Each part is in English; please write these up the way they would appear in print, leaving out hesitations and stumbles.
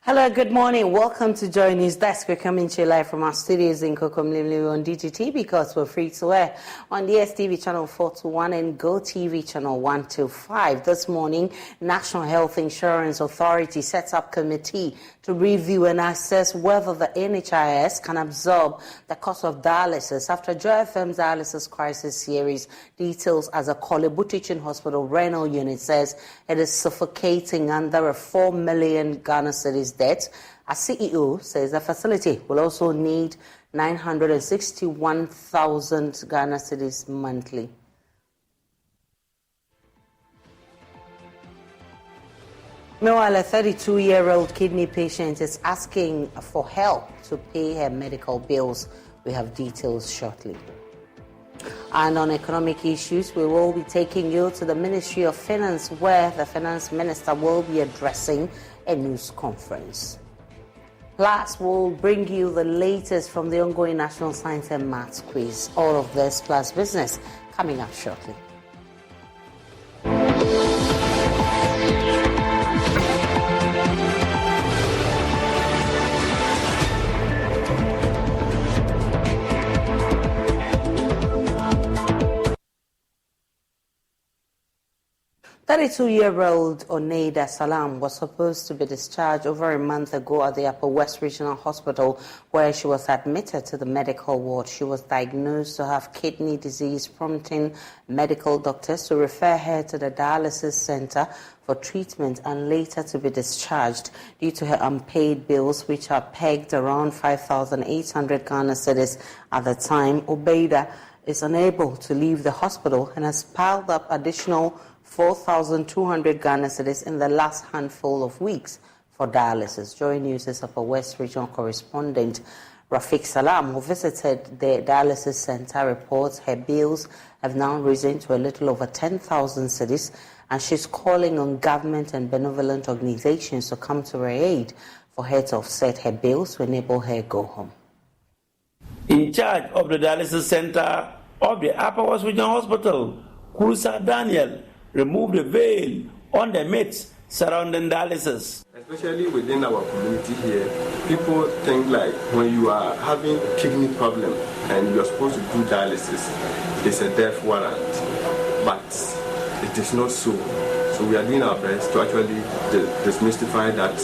Hello, good morning. Welcome to JoyNews Desk. We're coming to you live from our studios in Kokomlimli on DGT because we're free to air on DSTV channel 421 and GoTV channel 125. This morning, National Health Insurance Authority sets up committee to review and assess whether the NHIS can absorb the cost of dialysis after Joy FM's dialysis crisis series details as a Kolebu Teaching Hospital renal unit says it is suffocating under a 4 million Ghana cedis debt. Our CEO says the facility will also need 961,000 Ghana cedis monthly. Meanwhile, a 32-year-old kidney patient is asking for help to pay her medical bills. We have details shortly. And on economic issues, we will be taking you to the Ministry of Finance, where the Finance Minister will be addressing a news conference. Plus, we'll bring you the latest from the ongoing National Science and Maths quiz. All of this plus business coming up shortly. 32-year-old Oneida Salam was supposed to be discharged over a month ago at the Upper West Regional Hospital, where she was admitted to the medical ward. She was diagnosed to have kidney disease, prompting medical doctors to refer her to the dialysis center for treatment and later to be discharged due to her unpaid bills, which are pegged around 5,800 Ghana cedis at the time. Obeida is unable to leave the hospital and has piled up additional 4,200 Ghana cedis in the last handful of weeks for dialysis. JoyNews' Upper West Regional correspondent Rafiq Salam, who visited the dialysis center, reports her bills have now risen to a little over 10,000 cedis, and she's calling on government and benevolent organizations to come to her aid for her to offset her bills to enable her go home. In charge of the dialysis center of the Upper West Regional Hospital, Kurusa Daniel remove the veil on the myths surrounding dialysis. Especially within our community here, people think like when you are having a kidney problem and you are supposed to do dialysis, it's a death warrant. But it is not so. So we are doing our best to actually demystify that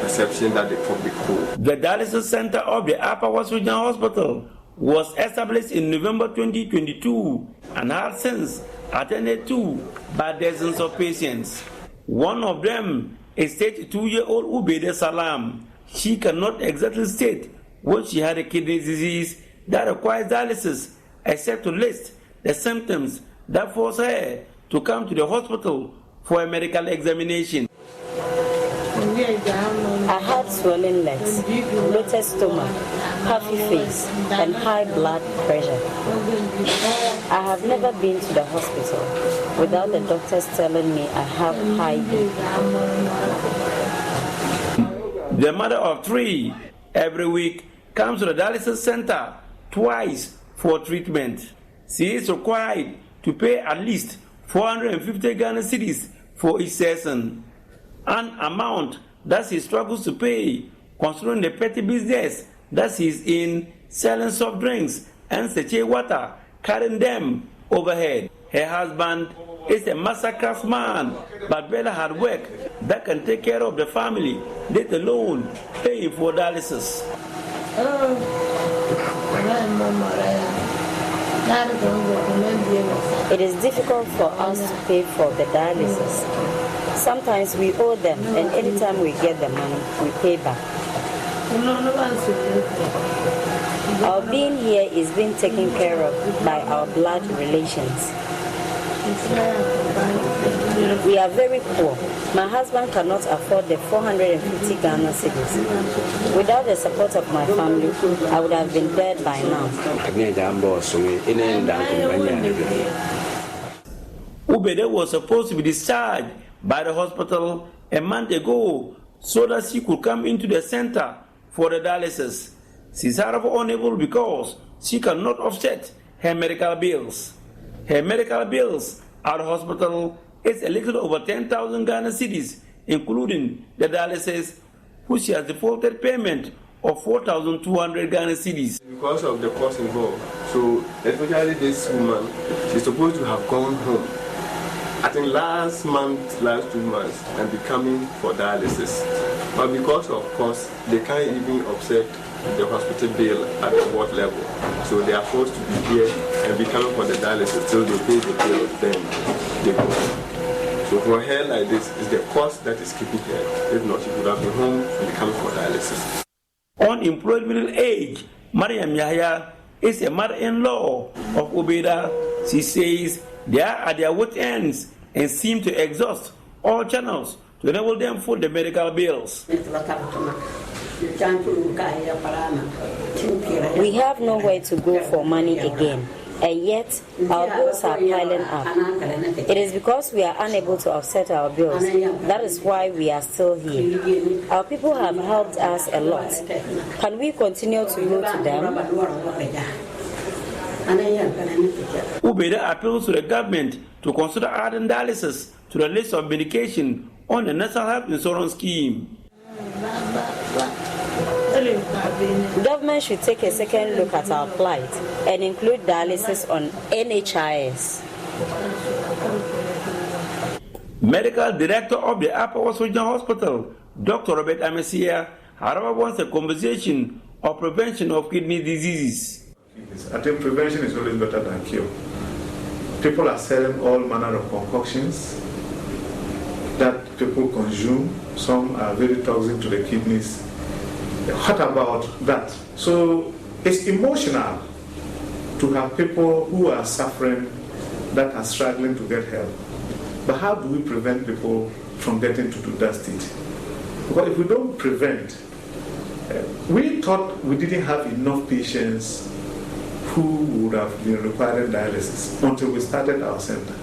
perception that the public hold. The dialysis center of the Upper West Regional Hospital was established in November 2022 and has since attended to by dozens of patients. One of them is 32-year-old Ubeida Salam. She cannot exactly state when she had a kidney disease that requires dialysis, except to list the symptoms that force her to come to the hospital for a medical examination. I had swollen legs, bloated stomach, puffy face, and high blood pressure. I have never been to the hospital without the doctors telling me I have high BP. The mother of 3 every week comes to the dialysis center twice for treatment. She is required to pay at least 450 Ghana cedis for each session, an amount that she struggles to pay, considering the petty business that she is in, selling soft drinks and sachet water, carrying them overhead. Her husband is a master craftsman, but barely hard work that can take care of the family, let alone paying for dialysis. It is difficult for us to pay for the dialysis. Sometimes we owe them, and anytime we get the money, we pay back. Our being here is being taken care of by our blood relations. We are very poor. My husband cannot afford the 450 Ghana cedis. Without the support of my family, I would have been dead by now. Ubede was supposed to be discharged by the hospital a month ago so that she could come into the center for the dialysis. She is however unable because she cannot offset her medical bills. Her medical bills at the hospital is a little over 10,000 Ghana cedis, including the dialysis, who she has defaulted payment of 4,200 Ghana cedis. Because of the cost involved, so especially this woman, she's supposed to have gone home, I think last 2 months, and be coming for dialysis. But because of cost, they can't even offset the hospital bill at the ward level. So they are forced to be here and be coming for the dialysis till they pay the bill, then they go. So for her like this, it's the cost that is keeping her. If not, she would have been home and be coming for dialysis. Unemployed middle age, Mariam Yahya is a mother-in-law of Ubeda. She says they are at their wit ends and seem to exhaust all channels to enable them for the medical bills. We have nowhere to go for money again, and yet our bills are piling up. It is because we are unable to offset our bills. That is why we are still here. Our people have helped us a lot. Can we continue to go to them? Ubeda appeals to the government to consider adding dialysis to the list of medication on the National Health Insurance Scheme. Government should take a second look at our plight and include dialysis on NHIS. Medical Director of the Upper West Regional Hospital, Dr. Robert Amesia, however, wants a conversation of prevention of kidney diseases. I think prevention is always better than cure. People are selling all manner of concoctions that people consume. Some are very toxic to the kidneys. What about that? So it's emotional to have people who are suffering, that are struggling to get help. But how do we prevent people from getting to that state? Because if we don't prevent, we thought we didn't have enough patients who would have been requiring dialysis until we started our center.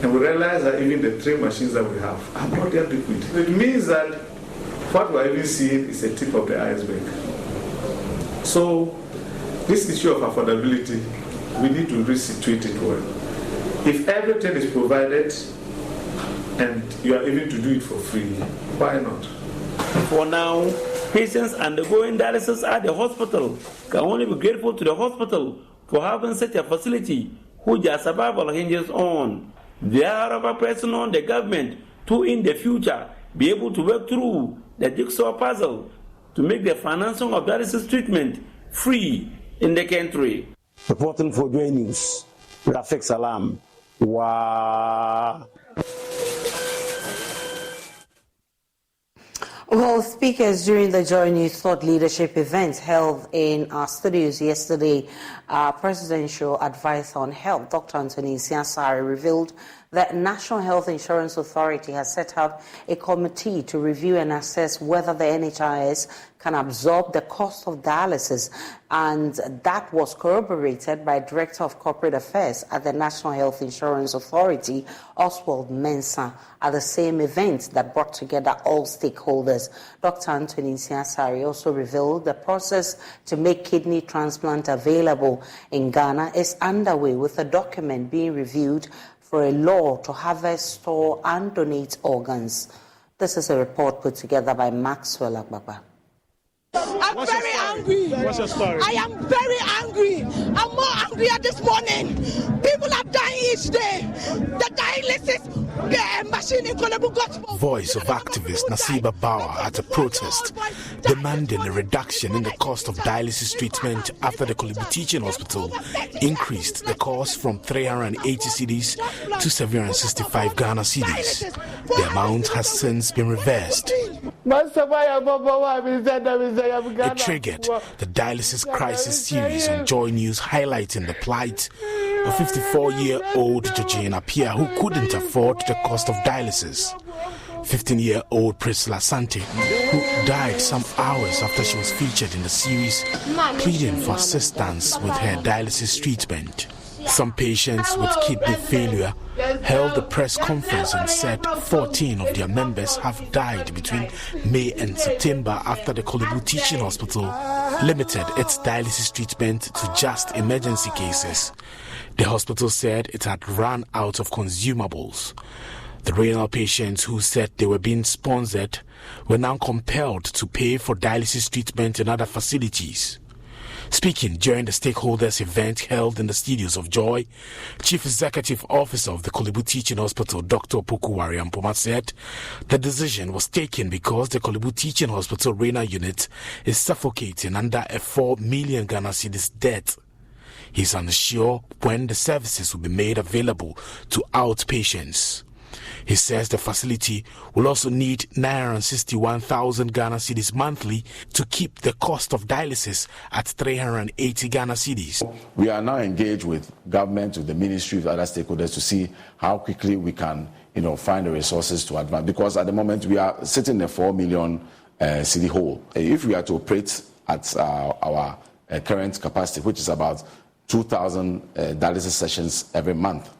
And we realized that even the 3 machines that we have are not adequate. It means that what we're even seeing is a tip of the iceberg. So this issue of affordability, we need to resituate it well. If everything is provided and you are able to do it for free, why not? For now, patients undergoing dialysis at the hospital can only be grateful to the hospital for having such a facility which their survival hinges on. They are, however, pressing on the government to, in the future, be able to work through the jigsaw puzzle to make the financing of dialysis treatment free in the country. Reporting for JoyNews, Rafik Salam. Wow. Well, speakers during the JoyNews Thought Leadership event held in our studios yesterday, Presidential Advisor on Health, Dr. Anthony Nsiah-Sarri, revealed that National Health Insurance Authority has set up a committee to review and assess whether the NHIS can absorb the cost of dialysis, and that was corroborated by Director of Corporate Affairs at the National Health Insurance Authority, Oswald Mensah, at the same event that brought together all stakeholders. Dr. Anthony Nsiah-Sarri also revealed the process to make kidney transplant available in Ghana is underway, with a document being reviewed for a law to harvest, store, and donate organs. This is a report put together by Maxwell Agbaba. I'm very angry. What's your story? I am very angry. I'm more angrier this morning. People are dying each day. The dialysis machine in Kolebu got... Voice of activist Nasiba Bauer at a protest demanding a reduction in the cost of dialysis treatment after the Kolebu Teaching Hospital increased the cost from 380 cedis to 765 Ghana cedis. The amount has since been reversed. It triggered the Dialysis Crisis series on JoyNews, highlighting the plight of 54-year-old Georgina Pia, who couldn't afford the cost of dialysis. 15-year-old Priscilla Sante, who died some hours after she was featured in the series, pleading for assistance with her dialysis treatment. Some patients with kidney failure held a press conference and said 14 of their members have died between May and September after the Kolebu Teaching Hospital limited its dialysis treatment to just emergency cases. The hospital said it had run out of consumables. The renal patients who said they were being sponsored were now compelled to pay for dialysis treatment in other facilities. Speaking during the stakeholders event held in the studios of Joy, Chief Executive Officer of the Korle Bu Teaching Hospital, Dr. Opoku Wariampoma, said the decision was taken because the Korle Bu Teaching Hospital renal unit is suffocating under a 4 million Ghana cedis debt. He's unsure when the services will be made available to outpatients. He says the facility will also need 961,000 Ghana cedis monthly to keep the cost of dialysis at 380 Ghana cedis. We are now engaged with government, with the ministry, with other stakeholders to see how quickly we can, find the resources to advance. Because at the moment we are sitting in a 4 million cedi hole. If we are to operate at our current capacity, which is about 2,000 dialysis sessions every month,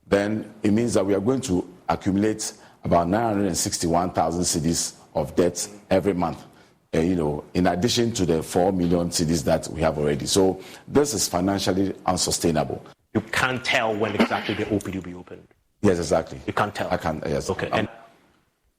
then it means that we are going to accumulate about 961,000 cedis of debt every month, in addition to the 4 million cedis that we have already. So this is financially unsustainable. You can't tell when exactly the OPD will be opened. Yes, exactly. You can't tell. I can't. Yes. Okay.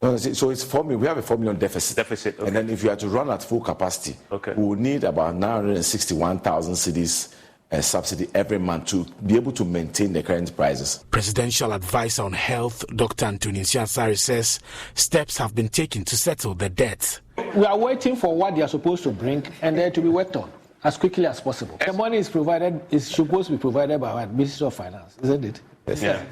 So it's 4 million. We have a 4 million deficit. Okay. And then if you are to run at full capacity, we will need about 961,000 cedis subsidy every month to be able to maintain the current prices. Presidential Advisor on Health, Dr. Anthony Nsiansari, says steps have been taken to settle the debt. We are waiting for what they are supposed to bring and then to be worked on as quickly as possible. The money is supposed to be provided by the Ministry of Finance, isn't it? Yes. Yeah.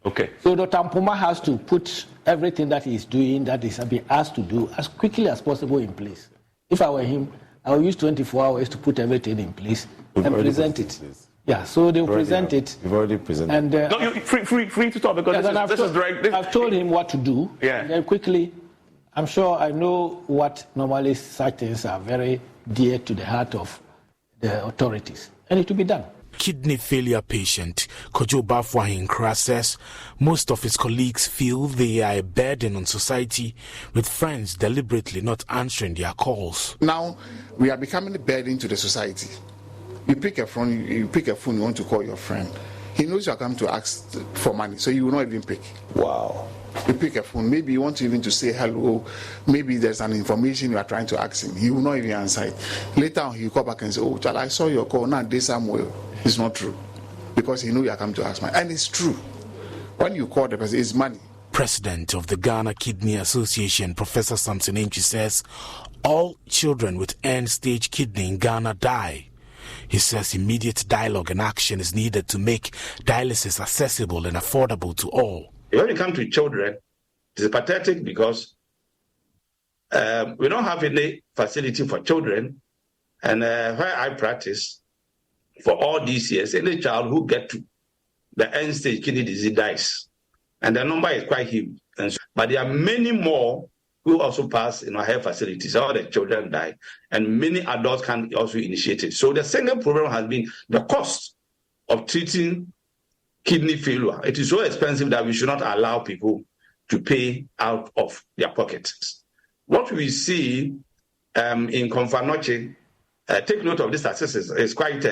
Okay. So Dr. Mpoma has to put everything that he is doing, that is being asked to do, as quickly as possible in place. If I were him, I will use 24 hours to put everything in place and present it. Yeah, so they'll present it. You've already presented. And no, you're free to talk because this is direct. I've told him what to do. Yeah. And then quickly, I'm sure I know what normally such things are very dear to the heart of the authorities, and it will be done. Kidney failure patient Kojo Bafwahinkra says most of his colleagues feel they are a burden on society, with friends deliberately not answering their calls. Now we are becoming a burden to the society. You pick a phone, you want to call your friend. He knows you are coming to ask for money, so you will not even pick. Wow. You pick a phone, maybe you want even to say hello, maybe there's an information you are trying to ask him. He will not even answer it. Later on, he will call back and say, oh, child, I saw your call, now this Samuel. It's not true, because he knew you are coming to ask money. And it's true. When you call the person, it's money. President of the Ghana Kidney Association, Professor Samson Enchi, says all children with end-stage kidney in Ghana die. He says immediate dialogue and action is needed to make dialysis accessible and affordable to all. When it comes to children, it's pathetic because we don't have any facility for children. And where I practice, for all these years, any child who gets to the end-stage kidney disease dies. And the number is quite huge. But there are many more who also pass in our health facilities. All the children die. And many adults can also initiate it. So the second problem has been the cost of treating kidney failure. It is so expensive that we should not allow people to pay out of their pockets. What we see in Confanoche, take note of this statistics, it's quite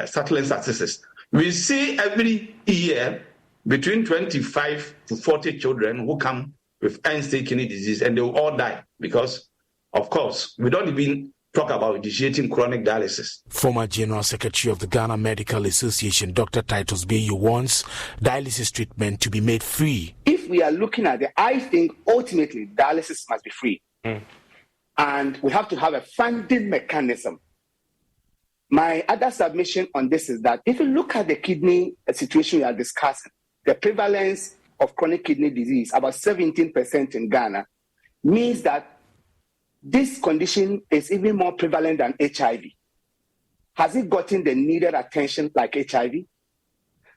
startling statistics. We see every year between 25 to 40 children who come with end-stage kidney disease, and they will all die because, of course, we don't even talk about initiating chronic dialysis. Former General Secretary of the Ghana Medical Association, Dr. Titus Bayu, wants dialysis treatment to be made free. If we are looking at it, I think ultimately dialysis must be free. And we have to have a funding mechanism. My other submission on this is that if you look at the kidney situation we are discussing, the prevalence of chronic kidney disease, about 17% in Ghana, means that this condition is even more prevalent than HIV. Has it gotten the needed attention like HIV?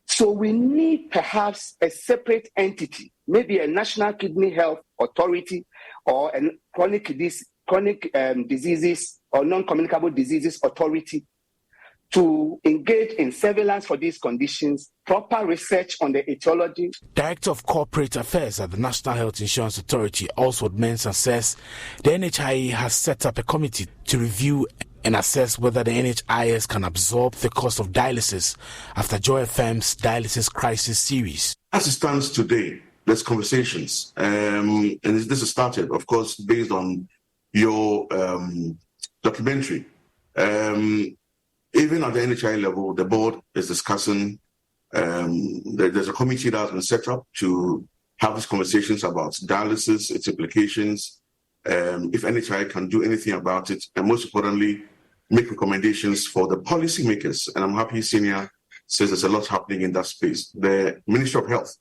So we need perhaps a separate entity, maybe a National Kidney Health Authority or a chronic diseases or non-communicable diseases authority to engage in surveillance for these conditions, proper research on the etiology. Director of Corporate Affairs at the National Health Insurance Authority, Oswald Mensah, says the NHIE has set up a committee to review and assess whether the NHIS can absorb the cost of dialysis after Joy FM's Dialysis Crisis series. As it stands today, there's conversations, and this has started, of course, based on your documentary. Even at the NHI level, the board is discussing, there's a committee that has been set up to have these conversations about dialysis, its implications, if NHI can do anything about it, and most importantly, make recommendations for the policymakers. And I'm happy Senior says there's a lot happening in that space. The Ministry of Health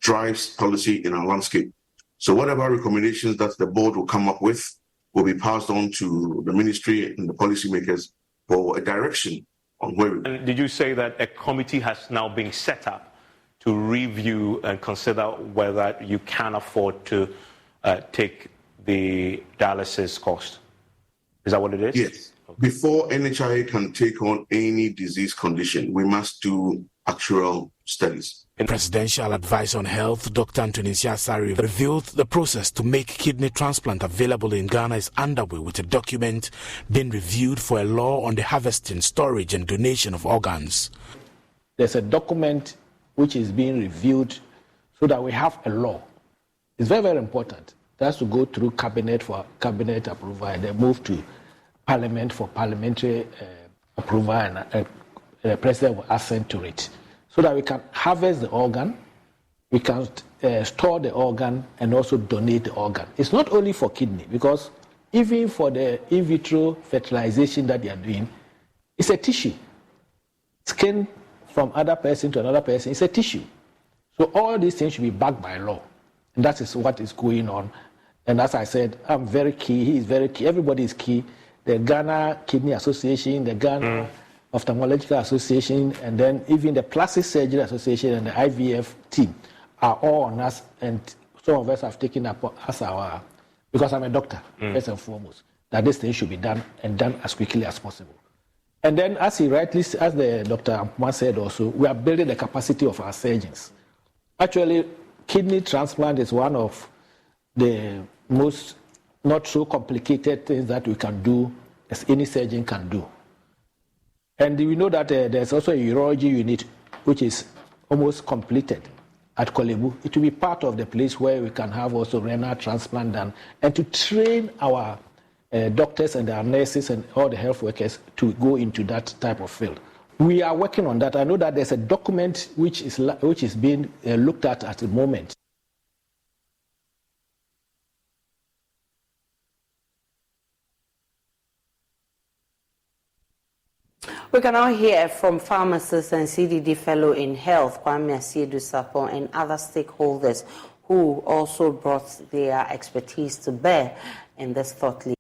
drives policy in our landscape. So whatever recommendations that the board will come up with will be passed on to the ministry and the policymakers for a direction on where we... And did you say that a committee has now been set up to review and consider whether you can afford to take the dialysis cost? Is that what it is? Yes. Okay. Before NHI can take on any disease condition, we must do actual studies. Presidential Advisor on Health, Dr. Anthony Siasari, revealed the process to make kidney transplant available in Ghana is underway, with a document being reviewed for a law on the harvesting, storage and donation of organs. There's a document which is being reviewed so that we have a law. It's very, very important. It has to go through cabinet for cabinet approval and then move to parliament for parliamentary approval, and the president will assent to it, so that we can harvest the organ, we can store the organ, and also donate the organ. It's not only for kidney, because even for the in vitro fertilization that they are doing, it's a tissue. Skin from other person to another person is a tissue. So all these things should be backed by law. And that is what is going on. And as I said, I'm very key, he is very key, everybody is key. The Ghana Kidney Association, the Ghana Ophthalmological Association, and then even the Plastic Surgery Association and the IVF team are all on us, and some of us have taken up as our, because I'm a doctor, first and foremost, that this thing should be done and done as quickly as possible. And then, as he rightly, as the Dr. Ampuma said also, we are building the capacity of our surgeons. Actually, kidney transplant is one of the most not so complicated things that we can do, as any surgeon can do. And we know that there's also a urology unit which is almost completed at Kolebu. It will be part of the place where we can have also renal transplant done, and to train our doctors and our nurses and all the health workers to go into that type of field. We are working on that. I know that there's a document which is being looked at the moment. We can now hear from pharmacists and CDD fellow in health, Kwame Asiedu Sapon, and other stakeholders who also brought their expertise to bear in this thought leadership.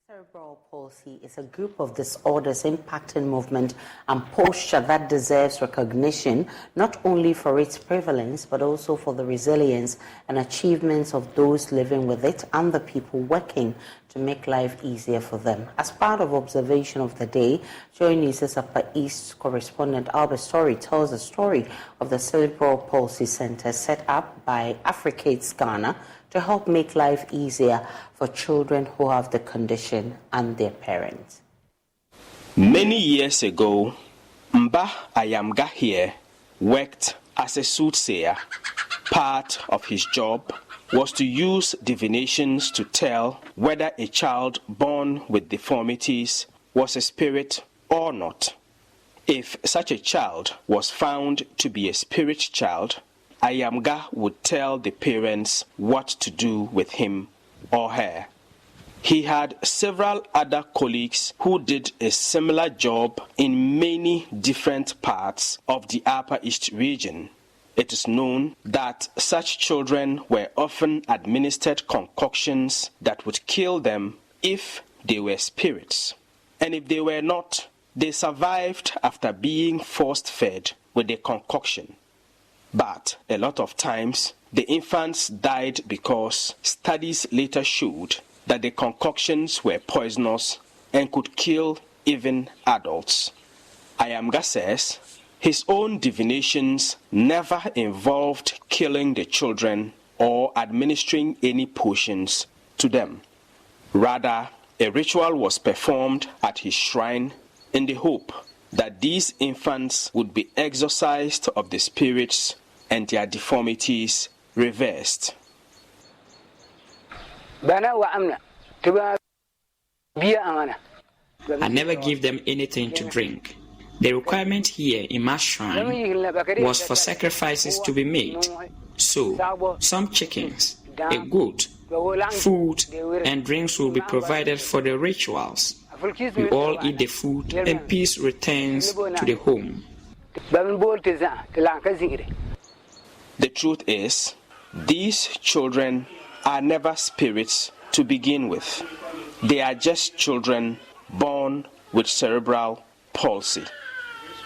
Cerebral palsy is a group of disorders impacting movement and posture that deserves recognition, not only for its prevalence, but also for the resilience and achievements of those living with it and the people working to make life easier for them. As part of observation of the day, JoyNews Upper East correspondent Albert Story tells the story of the Cerebral Palsy Center set up by Africates Ghana to help make life easier for children who have the condition and their parents. Many years ago, Mba Ayamga here worked as a soothsayer. Part of his job was to use divinations to tell whether a child born with deformities was a spirit or not. If such a child was found to be a spirit child, Ayamga would tell the parents what to do with him or her. He had several other colleagues who did a similar job in many different parts of the Upper East region. It is known that such children were often administered concoctions that would kill them if they were spirits. And if they were not, they survived after being force-fed with the concoction. But a lot of times, the infants died because studies later showed that the concoctions were poisonous and could kill even adults. Ayamga says his own divinations never involved killing the children or administering any potions to them. Rather, a ritual was performed at his shrine in the hope that these infants would be exorcised of the spirits and their deformities reversed. I never give them anything to drink. The requirement here in my shrine was for sacrifices to be made. So, some chickens, a goat, food and drinks will be provided for the rituals. We all eat the food and peace returns to the home. The truth is, these children are never spirits to begin with. They are just children born with cerebral palsy.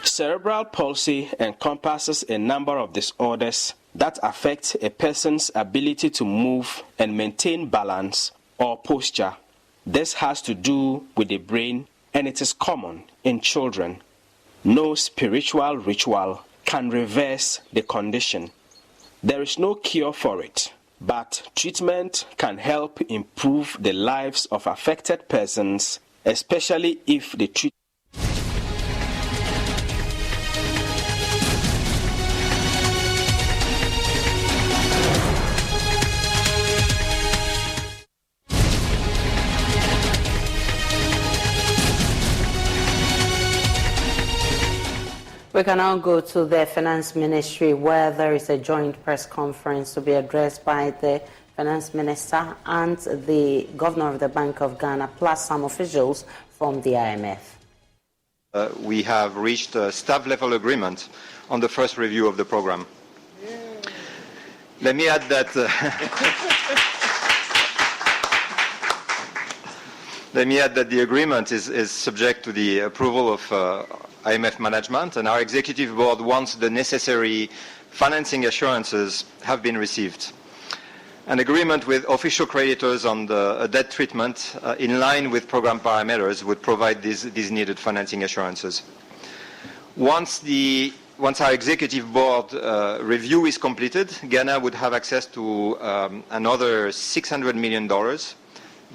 Cerebral palsy encompasses a number of disorders that affect a person's ability to move and maintain balance or posture. This has to do with the brain, and it is common in children. No spiritual ritual can reverse the condition. There is no cure for it, but treatment can help improve the lives of affected persons, especially if the treatment We can now go to the Finance Ministry, where there is a joint press conference to be addressed by the Finance Minister and the Governor of the Bank of Ghana, plus some officials from the IMF. We have reached a staff-level agreement on the first review of the program. Let me add that the agreement is subject to the approval of IMF management, and our executive board, once the necessary financing assurances have been received. An agreement with official creditors on the debt treatment in line with program parameters would provide these needed financing assurances. Once our executive board review is completed, Ghana would have access to another $600 million,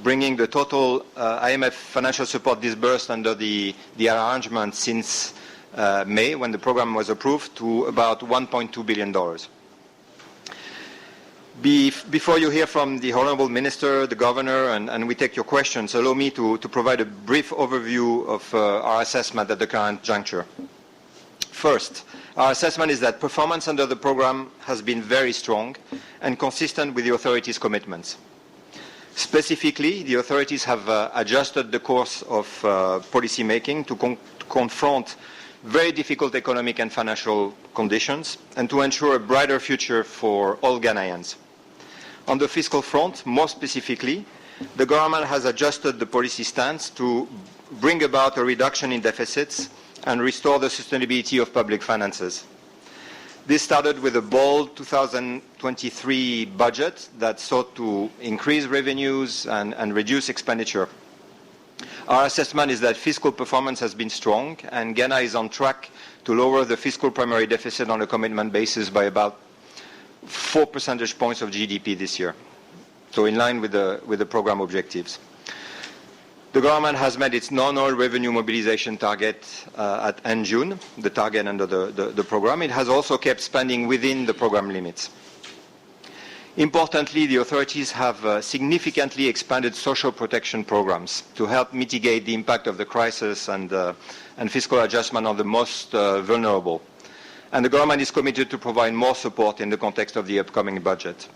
bringing the total IMF financial support disbursed under the arrangement since May, when the program was approved, to about $1.2 billion. Before you hear from the Honourable Minister, the Governor, and we take your questions, allow me to provide a brief overview of our assessment at the current juncture. First, our assessment is that performance under the program has been very strong and consistent with the authorities' commitments. Specifically, the authorities have adjusted the course of policy making to confront very difficult economic and financial conditions and to ensure a brighter future for all Ghanaians. On the fiscal front, more specifically, the government has adjusted the policy stance to bring about a reduction in deficits and restore the sustainability of public finances. This started with a bold 2023 budget that sought to increase revenues and reduce expenditure. Our assessment is that fiscal performance has been strong, and Ghana is on track to lower the fiscal primary deficit on a commitment basis by about 4 percentage points of GDP this year, so in line with the program objectives. The government has met its non-oil revenue mobilization target at end June, the target under the program. It has also kept spending within the program limits. Importantly, the authorities have significantly expanded social protection programs to help mitigate the impact of the crisis and fiscal adjustment on the most vulnerable. And the government is committed to provide more support in the context of the upcoming budget.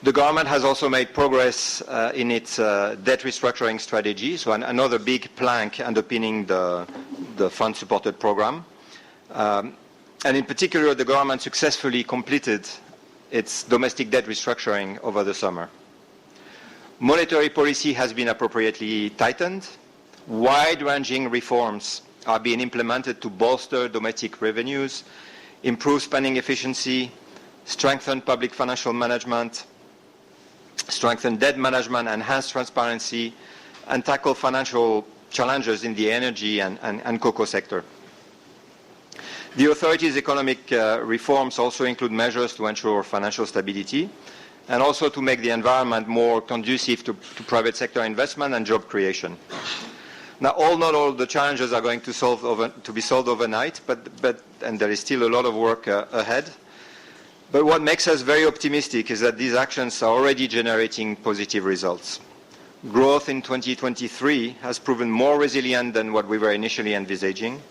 The government has also made progress in its debt restructuring strategy, so another big plank underpinning the fund-supported program. And in particular, the government successfully completed its domestic debt restructuring over the summer. Monetary policy has been appropriately tightened. Wide-ranging reforms are being implemented to bolster domestic revenues, improve spending efficiency, strengthen public financial management, strengthen debt management, enhance transparency, and tackle financial challenges in the energy and cocoa sector. The authority's economic reforms also include measures to ensure financial stability and also to make the environment more conducive to private sector investment and job creation. Now, not all the challenges are going to be solved overnight, and there is still a lot of work ahead. But what makes us very optimistic is that these actions are already generating positive results. Growth in 2023 has proven more resilient than what we were initially envisaging.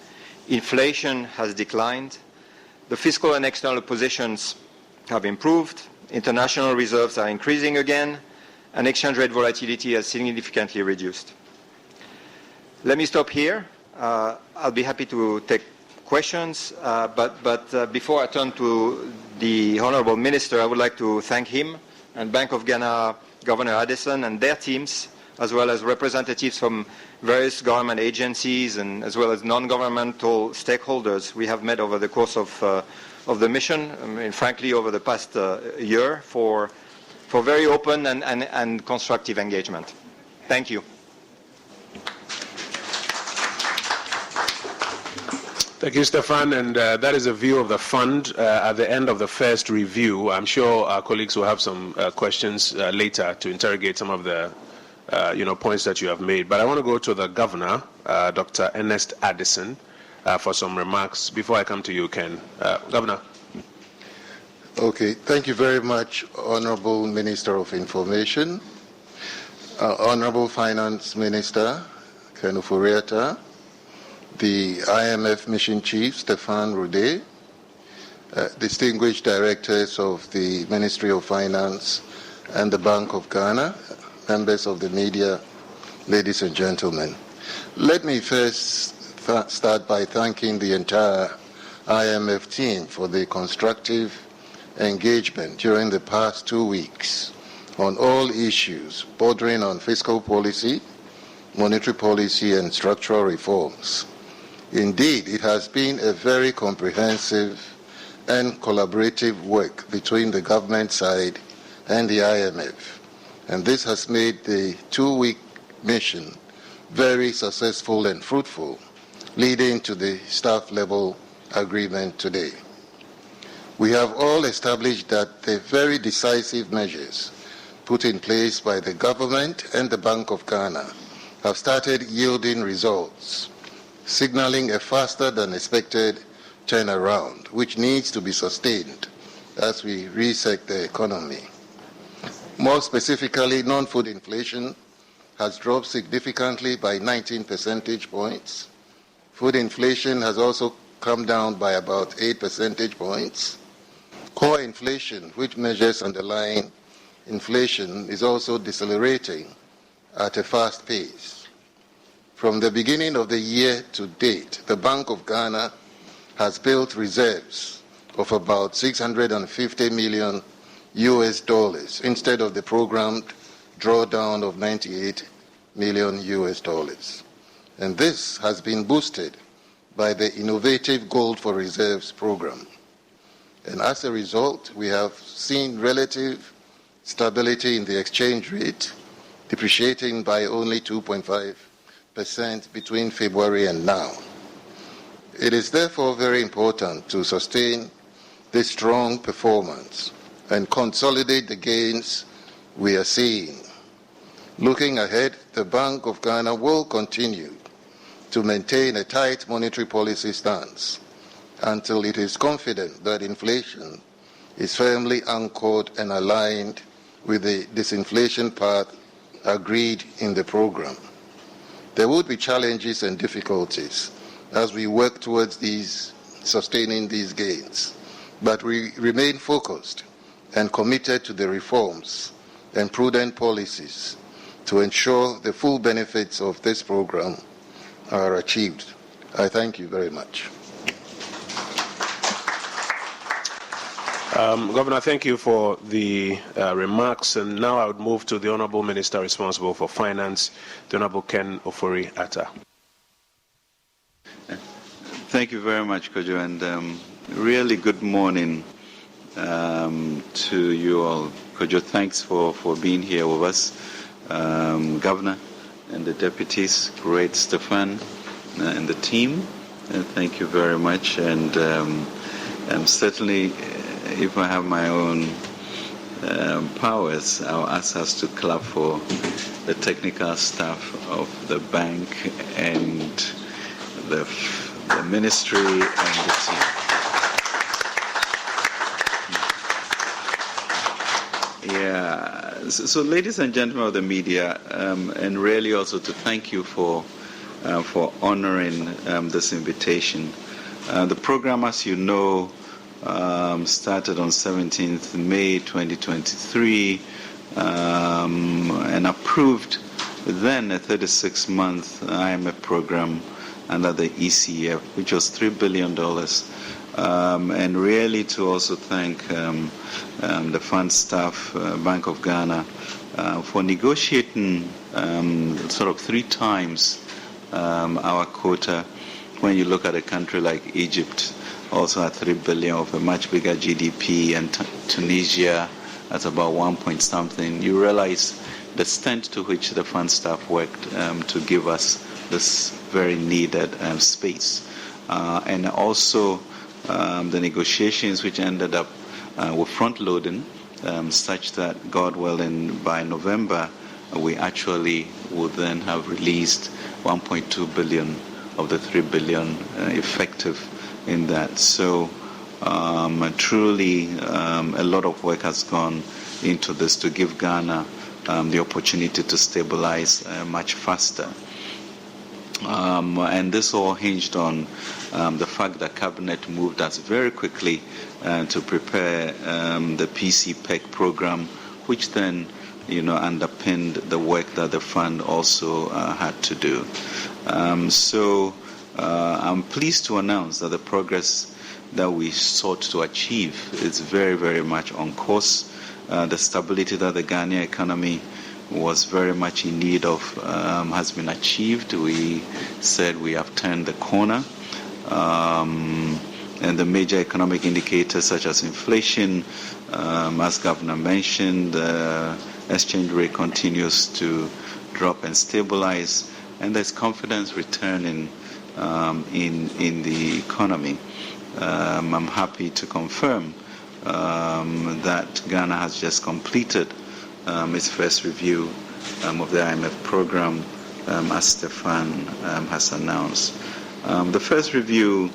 Inflation has declined. The fiscal and external positions have improved. International reserves are increasing again, and exchange rate volatility has significantly reduced. Let me stop here. I'll be happy to take questions, but before I turn to the Honourable Minister, I would like to thank him and Bank of Ghana Governor Addison and their teams, as well as representatives from various government agencies and as well as non-governmental stakeholders we have met over the course of the mission, frankly, over the past year for very open and constructive engagement. Thank you. Thank you, Stefan. And that is a view of the fund at the end of the first review. I'm sure our colleagues will have some questions later to interrogate some of the points that you have made. But I want to go to the Governor, Dr. Ernest Addison, for some remarks. Before I come to you, Ken. Governor. Okay. Thank you very much, Honorable Minister of Information, Honorable Finance Minister, Ken Ofori-Atta, the IMF Mission Chief, Stefan Rude, distinguished directors of the Ministry of Finance and the Bank of Ghana, members of the media, ladies and gentlemen. Let me first start by thanking the entire IMF team for the constructive engagement during the past 2 weeks on all issues bordering on fiscal policy, monetary policy, and structural reforms. Indeed, it has been a very comprehensive and collaborative work between the government side and the IMF. And this has made the 2-week mission very successful and fruitful, leading to the staff-level agreement today. We have all established that the very decisive measures put in place by the government and the Bank of Ghana have started yielding results, signaling a faster than expected turnaround, which needs to be sustained as we reset the economy. More specifically, non-food inflation has dropped significantly by 19 percentage points. Food inflation has also come down by about 8 percentage points. Core inflation, which measures underlying inflation, is also decelerating at a fast pace. From the beginning of the year to date, the Bank of Ghana has built reserves of about $650 million instead of the programmed drawdown of $98 million. And this has been boosted by the innovative Gold for Reserves program. And as a result, we have seen relative stability in the exchange rate, depreciating by only 2.5% between February and now. It is therefore very important to sustain this strong performance and consolidate the gains we are seeing. Looking ahead, the Bank of Ghana will continue to maintain a tight monetary policy stance until it is confident that inflation is firmly anchored and aligned with the disinflation path agreed in the program. There would be challenges and difficulties as we work towards sustaining these gains, but we remain focused and committed to the reforms and prudent policies to ensure the full benefits of this program are achieved. I thank you very much. Governor, thank you for the remarks. And now I would move to the Honourable Minister responsible for Finance, the Honourable Ken Ofori-Atta. Thank you very much, Kojo, and Really good morning to you all. Kojo, thanks for being here with us. Governor and the deputies, great Stefan and the team. Thank you very much. And certainly, if I have my own powers, I'll ask us to clap for the technical staff of the bank and the ministry and the team. Yeah. So, ladies and gentlemen of the media, and really also to thank you for honoring this invitation. The program, as you know, started on 17th May 2023 and approved then a 36-month IMF program under the ECF, which was $3 billion. And really to also thank the fund staff, Bank of Ghana, for negotiating sort of 3 times our quota. When you look at a country like Egypt, also at 3 billion of a much bigger GDP, and Tunisia at about 1 point something, you realize the extent to which the fund staff worked to give us this very needed space. And also the negotiations which ended up with front-loading, such that, God willing, by November, we actually would then have released 1.2 billion of the 3 billion effective in that. So truly a lot of work has gone into this to give Ghana the opportunity to stabilize much faster. And this all hinged on the fact that Cabinet moved us very quickly to prepare the PCPEC program, which then underpinned the work that the fund also had to do. So I'm pleased to announce that the progress that we sought to achieve is very, very much on course. The stability that the Ghanaian economy was very much in need of has been achieved. We said we have turned the corner. And the major economic indicators such as inflation, as Governor mentioned, the exchange rate continues to drop and stabilize, and there's confidence returning in the economy. I'm happy to confirm that Ghana has just completed its first review of the IMF program, as Stefan has announced. The first review,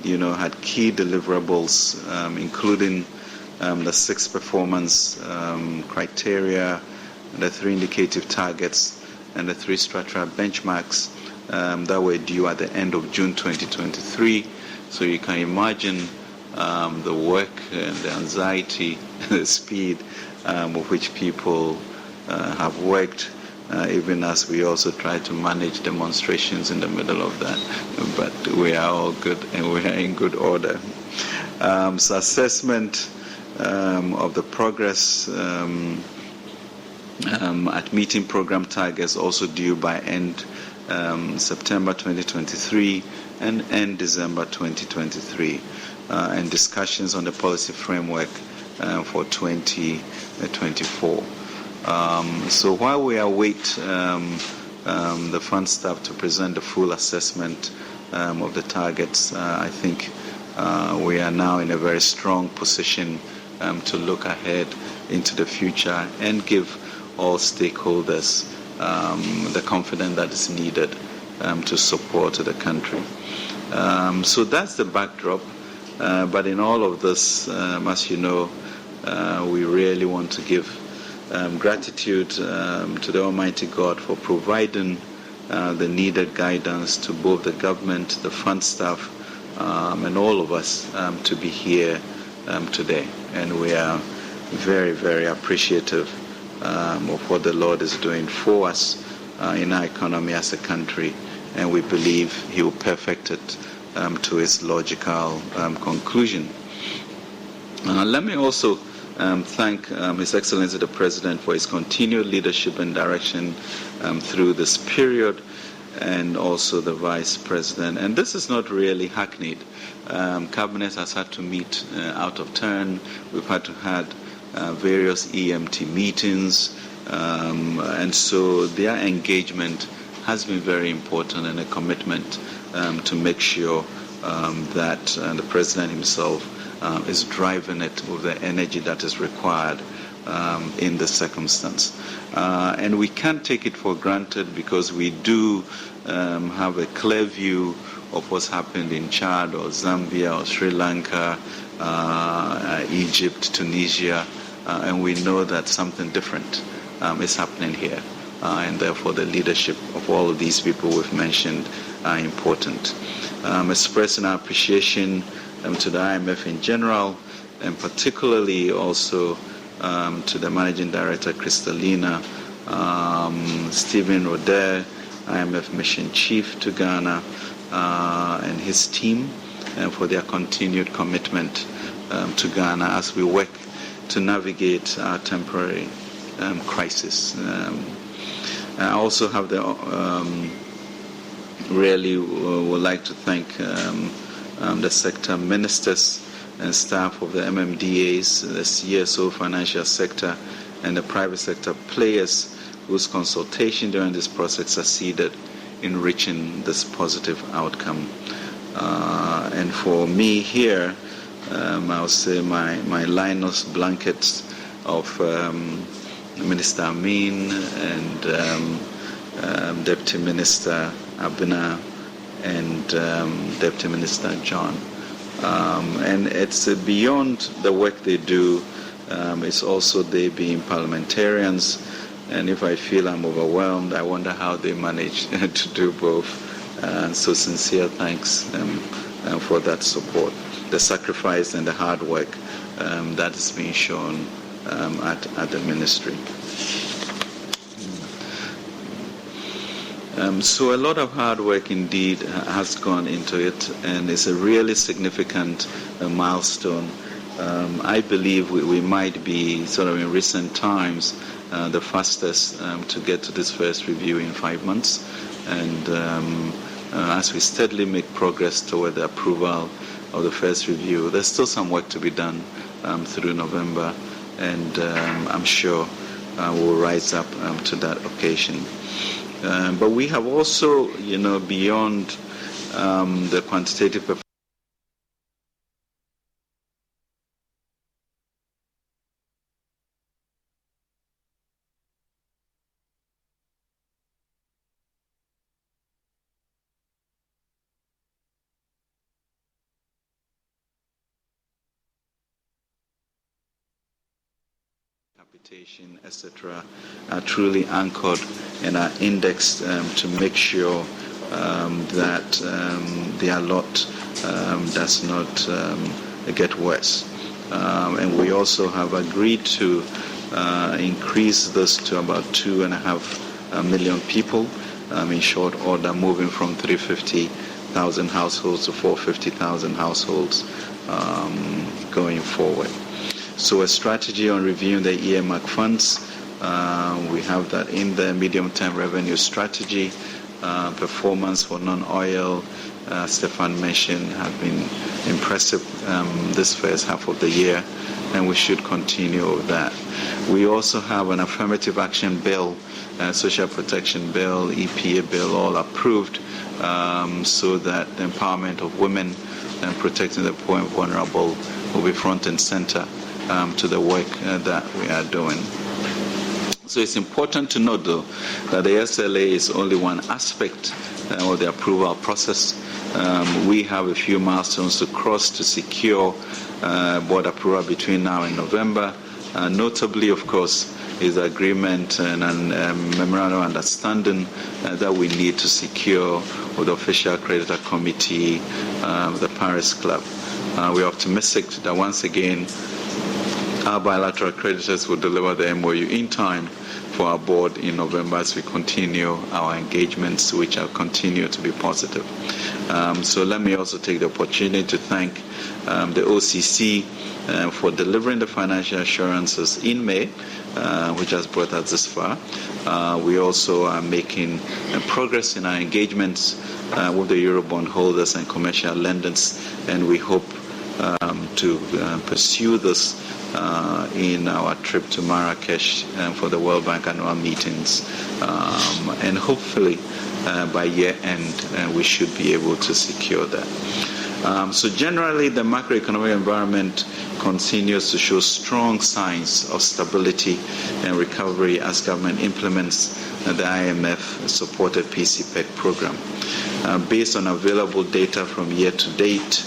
had key deliverables, including the 6 performance criteria, the 3 indicative targets, and the 3 structural benchmarks that were due at the end of June 2023. So you can imagine the work and the anxiety, the speed with which people have worked, even as we also try to manage demonstrations in the middle of that. But we are all good and we are in good order. So assessment of the progress at meeting program targets also due by end September 2023 and end December 2023, and discussions on the policy framework for 2024. So while we await the fund staff to present the full assessment of the targets, I think we are now in a very strong position to look ahead into the future and give all stakeholders the confidence that is needed to support the country. So that's the backdrop. But in all of this, as you know, we really want to give gratitude to the Almighty God for providing the needed guidance to both the government, the fund staff, and all of us to be here today. And we are very, very appreciative of what the Lord is doing for us in our economy as a country, and we believe He will perfect it to its logical conclusion. Let me also thank His Excellency the President for his continued leadership and direction through this period, and also the Vice President. And this is not really hackneyed. Cabinet has had to meet out of turn. We've had to have various EMT meetings, and so their engagement has been very important, and a commitment to make sure that the President himself is driving it with the energy that is required in this circumstance. And we can't take it for granted, because we do have a clear view of what's happened in Chad or Zambia or Sri Lanka, Egypt, Tunisia, and we know that something different is happening here. And therefore the leadership of all of these people we've mentioned are important. Expressing our appreciation to the IMF in general, and particularly also to the Managing Director, Kristalina, Stephen Roder, IMF Mission Chief to Ghana, and his team, for their continued commitment to Ghana as we work to navigate our temporary crisis. I also have really would like to thank the sector ministers and staff of the MMDAs, the CSO financial sector, and the private sector players whose consultation during this process succeeded in reaching this positive outcome. And for me here, I'll say my Linus blankets of Minister Amin and Deputy Minister Abina and Deputy Minister John. And it's beyond the work they do. It's also they being parliamentarians, and if I feel I'm overwhelmed, I wonder how they manage to do both. So sincere thanks for that support, the sacrifice and the hard work that is being shown at the ministry. So a lot of hard work indeed has gone into it, and it's a really significant milestone. I believe we might be sort of in recent times the fastest to get to this first review in 5 months, and as we steadily make progress toward the approval of the first review, there's still some work to be done through November, and I'm sure we'll rise up to that occasion. But we have also, beyond the quantitative performance, etc., are truly anchored and are indexed to make sure that their lot does not get worse. And we also have agreed to increase this to about 2.5 million people in short order, moving from 350,000 households to 450,000 households going forward. So a strategy on reviewing the earmark funds, we have that in the medium-term revenue strategy. Performance for non-oil, Stefan mentioned, have been impressive this first half of the year, and we should continue with that. We also have an affirmative action bill, social protection bill, EPA bill, all approved, so that the empowerment of women and protecting the poor and vulnerable will be front and center to the work that we are doing. So it's important to note, though, that the SLA is only one aspect of the approval process. We have a few milestones to cross to secure board approval between now and November. Notably, of course, is the agreement and a memorandum of understanding that we need to secure with the official creditor committee, the Paris Club. We're optimistic that once again our bilateral creditors will deliver the MOU in time for our board in November as we continue our engagements, which will continue to be positive. So let me also take the opportunity to thank the OCC for delivering the financial assurances in May, which has brought us this far. We also are making progress in our engagements with the Eurobond holders and commercial lenders, and we hope to pursue this in our trip to Marrakesh for the World Bank annual meetings, and hopefully by year end we should be able to secure that. So generally the macroeconomic environment continues to show strong signs of stability and recovery as government implements the IMF-supported PCPEC program. Based on available data from year to date,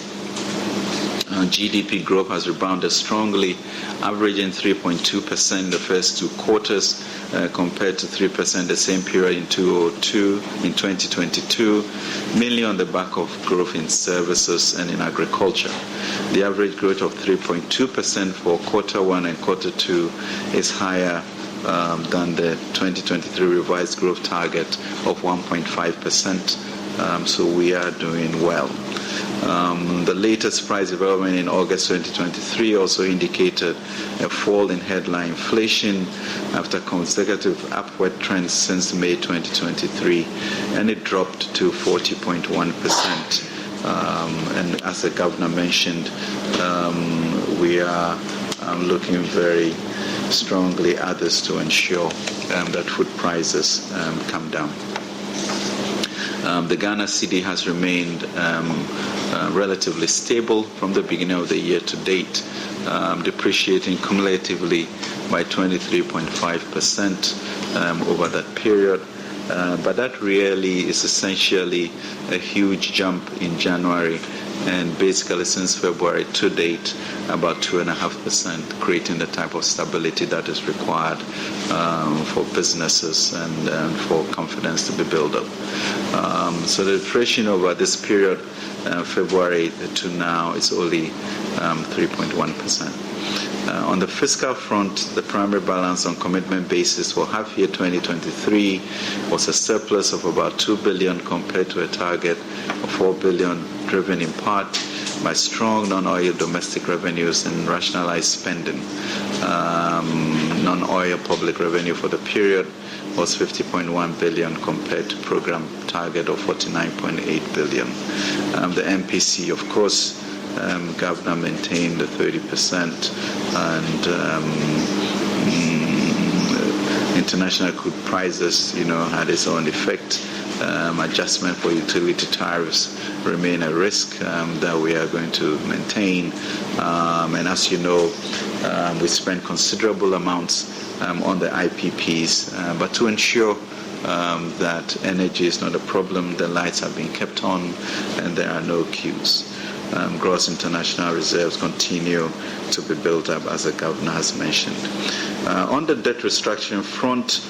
GDP growth has rebounded strongly, averaging 3.2% in the first 2 quarters compared to 3% the same period in 2022, mainly on the back of growth in services and in agriculture. The average growth of 3.2% for quarter 1 and quarter 2 is higher than the 2023 revised growth target of 1.5%. So we are doing well. The latest price development in August 2023 also indicated a fall in headline inflation after consecutive upward trends since May 2023, and it dropped to 40.1%. And as the governor mentioned, we are looking very strongly at this to ensure that food prices come down. The Ghana cedi has remained relatively stable from the beginning of the year to date, depreciating cumulatively by 23.5% over that period. But that really is essentially a huge jump in January, and basically since February to date, about 2.5%, creating the type of stability that is required for businesses and for confidence to be built up. So the depreciation over this period, February to now, is only 3.1%. On the fiscal front, the primary balance on commitment basis for half year 2023 was a surplus of about 2 billion compared to a target of 4 billion, driven in part by strong non-oil domestic revenues and rationalized spending. Non-oil public revenue for the period was 50.1 billion compared to program target of 49.8 billion. The MPC, of course, governor maintained the 30%, and international crude prices, had its own effect. Adjustment for utility tariffs remain a risk that we are going to maintain. And as you know, we spend considerable amounts on the IPPs, but to ensure that energy is not a problem, the lights have been kept on and there are no queues. Gross international reserves continue to be built up, as the governor has mentioned. On the debt restructuring front,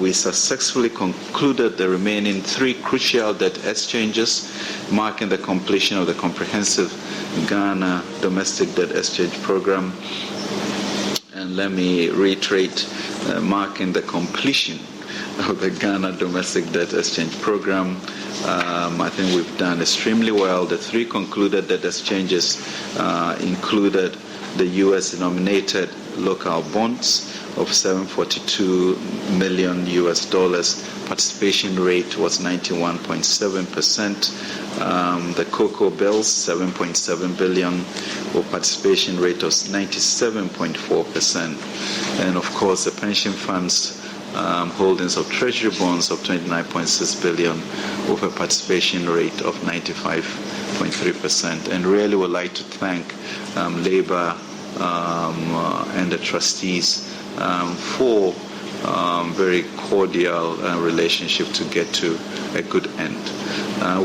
we successfully concluded the remaining 3 crucial debt exchanges, marking the completion of the comprehensive Ghana domestic debt exchange program. And let me reiterate, marking the completion of the Ghana domestic debt exchange program. I think we've done extremely well. The 3 concluded debt exchanges included the US-denominated local bonds of $742 million. Participation rate was 91.7%. The cocoa bills, 7.7 billion, with participation rate of 97.4%. And of course, the pension funds holdings of treasury bonds of 29.6 billion with a participation rate of 95.3%. And really would like to thank Labour and the trustees for very cordial relationship to get to a good end.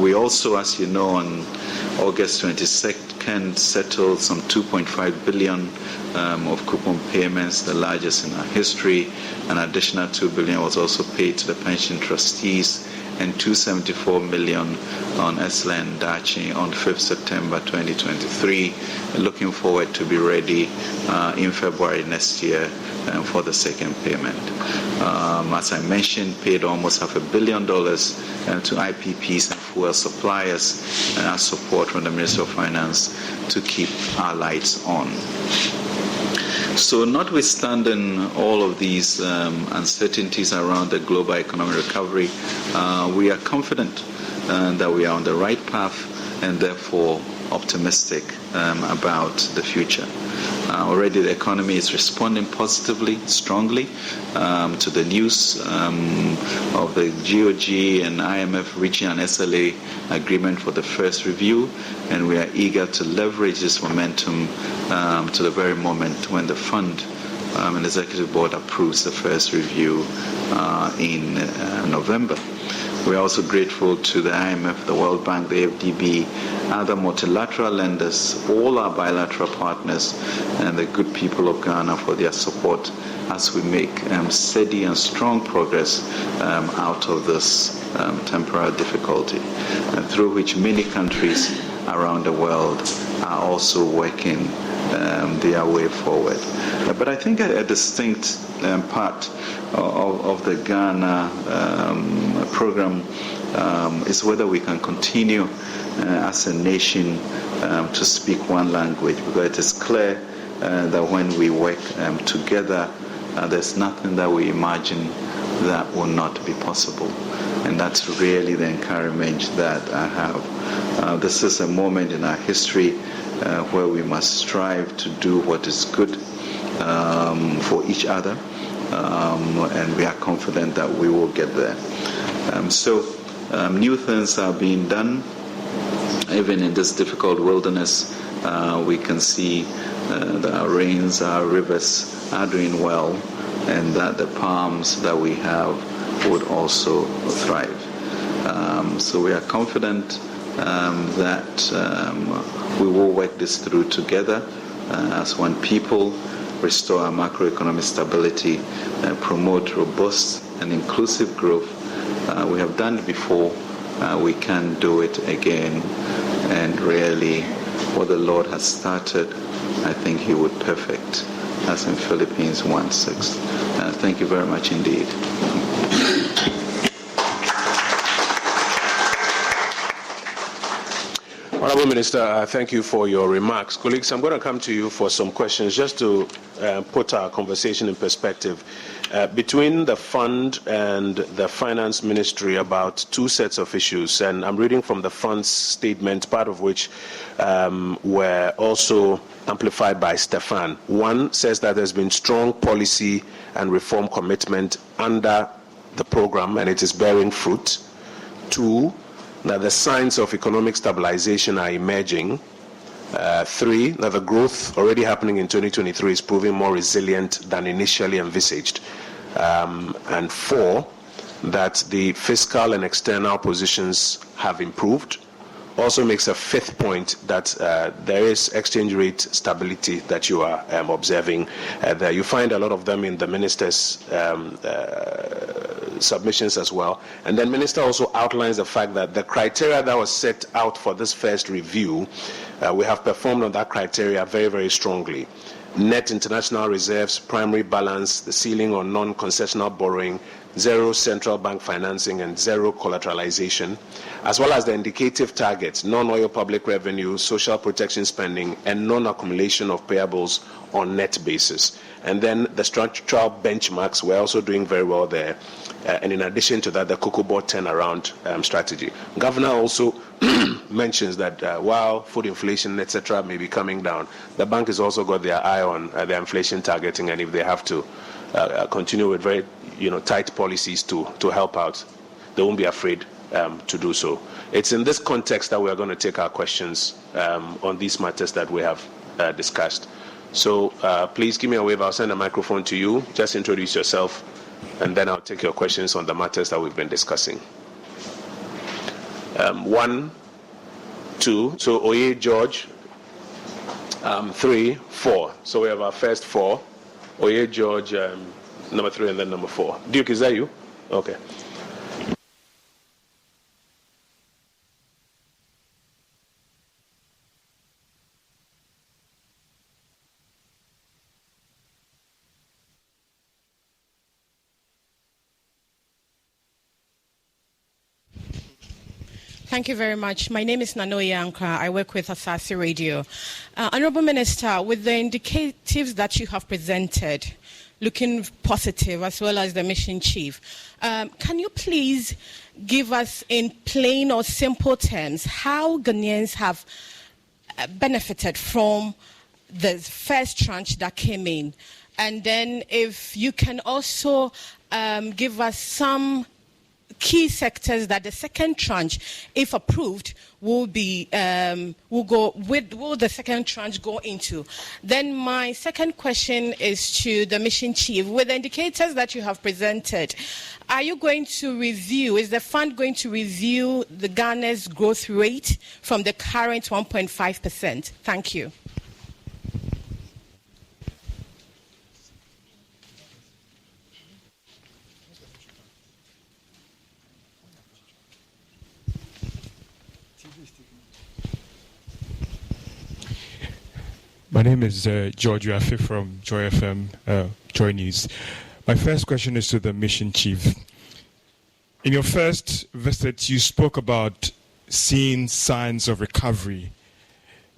We also, as you know, on August 22nd, settled some 2.5 billion of coupon payments, the largest in our history. An additional 2 billion was also paid to the pension trustees and 274 million on Esla and Dachi on 5th September 2023. Looking forward to be ready in February next year for the second payment. As I mentioned, paid almost $500 million to IPPs and fuel suppliers as support from the Ministry of Finance to keep our lights on. So notwithstanding all of these uncertainties around the global economic recovery, we are confident that we are on the right path and therefore optimistic about the future. Already the economy is responding positively, strongly to the news of the GOG and IMF reaching an SLA agreement for the first review, and we are eager to leverage this momentum to the very moment when the fund and executive board approves the first review in November. We're also grateful to the IMF, the World Bank, the FDB, other multilateral lenders, all our bilateral partners, and the good people of Ghana for their support as we make steady and strong progress out of this temporary difficulty, through which many countries around the world are also working their way forward. But I think a distinct part of the Ghana program is whether we can continue as a nation to speak one language, because it is clear that when we work together, there's nothing that we imagine that will not be possible. And that's really the encouragement that I have. This is a moment in our history where we must strive to do what is good for each other, and we are confident that we will get there. So new things are being done. Even in this difficult wilderness, we can see that our rains, our rivers are doing well, and that the palms that we have would also thrive. So we are confident that we will work this through together as one people, restore our macroeconomic stability, promote robust and inclusive growth. We have done it before, we can do it again, and really what the Lord has started, I think He would perfect, as in Philippines 1:6. Thank you very much indeed. Honourable Minister, thank you for your remarks. Colleagues, I'm going to come to you for some questions just to put our conversation in perspective. Between the fund and the finance ministry about two sets of issues, and I'm reading from the fund's statement, part of which were also amplified by Stefan. One says that there's been strong policy and reform commitment under the program and it is bearing fruit. Two, that the signs of economic stabilization are emerging. Three, that the growth already happening in 2023 is proving more resilient than initially envisaged. And four, that the fiscal and external positions have improved. Also makes a fifth point that there is exchange rate stability that you are observing there. You find a lot of them in the minister's submissions as well. And then minister also outlines the fact that the criteria that was set out for this first review, we have performed on that criteria very, very strongly. Net international reserves, primary balance, the ceiling on non-concessional borrowing, zero central bank financing, and zero collateralization, as well as the indicative targets, non-oil public revenue, social protection spending, and non-accumulation of payables on net basis. And then the structural benchmarks, we're also doing very well there. And in addition to that, the cocoa board turnaround strategy. Governor also mentions that while food inflation, etc., may be coming down, the bank has also got their eye on the inflation targeting, and if they have to continue with very tight policies to help out, they won't be afraid to do so. It's in this context that we are going to take our questions on these matters that we have discussed. So please give me a wave. I'll send a microphone to you. Just introduce yourself, and then I'll take your questions on the matters that we've been discussing. 1, 2. So Oye George. 3, 4. So we have our first 4. Oye George, number 3, and then number 4. Duke, is that you? Okay. Thank you very much. My name is Nanoye Ankra. I work with Asasi Radio. Honorable Minister, with the indicatives that you have presented, looking positive, as well as the mission chief, can you please give us in plain or simple terms how Ghanaians have benefited from the first tranche that came in? And then if you can also give us some key sectors that the second tranche, if approved, will the second tranche go into? Then my second question is to the mission chief. With the indicators that you have presented, are you going to review, is the fund going to review the Ghana's growth rate from the current 1.5%? Thank you. My name is George Rafi from Joy FM, Joy News. My first question is to the mission chief. In your first visit, you spoke about seeing signs of recovery.